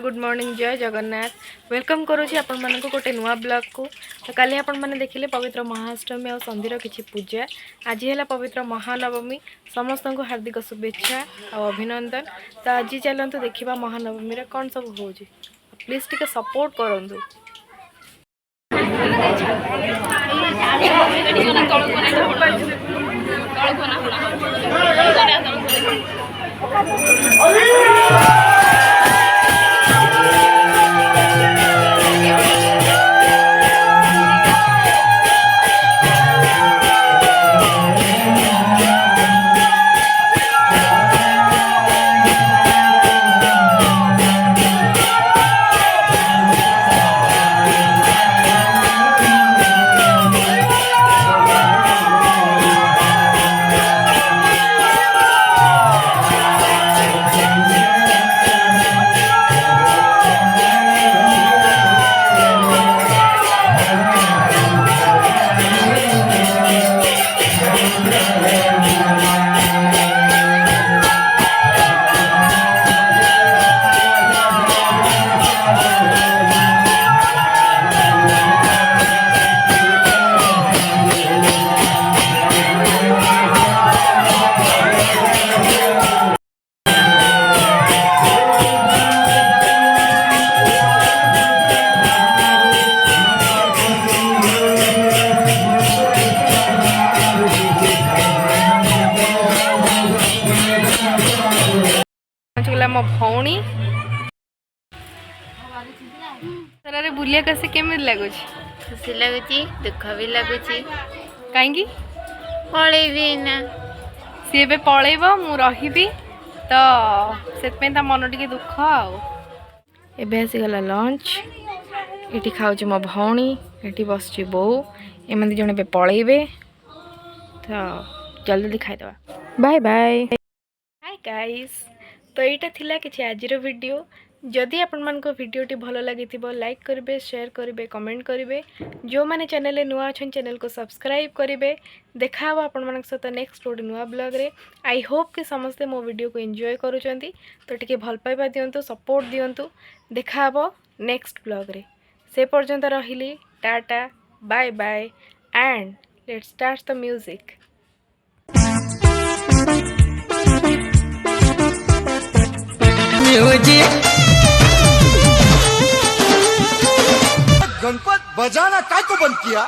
Good morning जय Jagannath welcome करुँची आपण मानक गोटे नुआ ब्लॉग को। तो काली आपण माने देखिले पवित्र महाअष्टमी और संधिर किछि पूजा। आज है पवित्र महानवमी, समस्त को हार्दिक शुभेच्छा और अभिनंदन। तो आज चलतु देखा महानवमी रे कौन सब हो, प्लीज टिके सपोर्ट करंतु। मो भौणी सर बुलिया कसे केमी लगुच? खुशी लगुच, दुख भी लगुच। कहीं पलैबी ना सी ए पलैब मु रही तो से मन टे दुख आबे आसीगला लंच। ये खाऊँ मो भौणी, ये बस बो, एम जन ए पलैबे तो जल्दी जल्दी खाईदे। Bye bye. हाय गाइस, तो यहाँ थिला कि आज वीडियो। जदि आपण मान भिडटी भल लगी लाइक करेंगे, शेयर करेंगे, कमेंट करेंगे। जो मैंने चैनल नुआ अच्छा चैनल को सब्सक्राइब करेंगे। देखा आपण मान सहित नेक्स्ट गोटे नुआ ब्लॉग रे। आई होप कि समस्ते मो वीडियो को एंजॉय करुँच। तो टिके भल पाइबा दिंतु, सपोर्ट दिंतु। देखा नेक्स्ट ब्लॉग रे। से पर्यंत रही tata bye bye and let's start the music. Ganpat बजाना काय को बंद किया?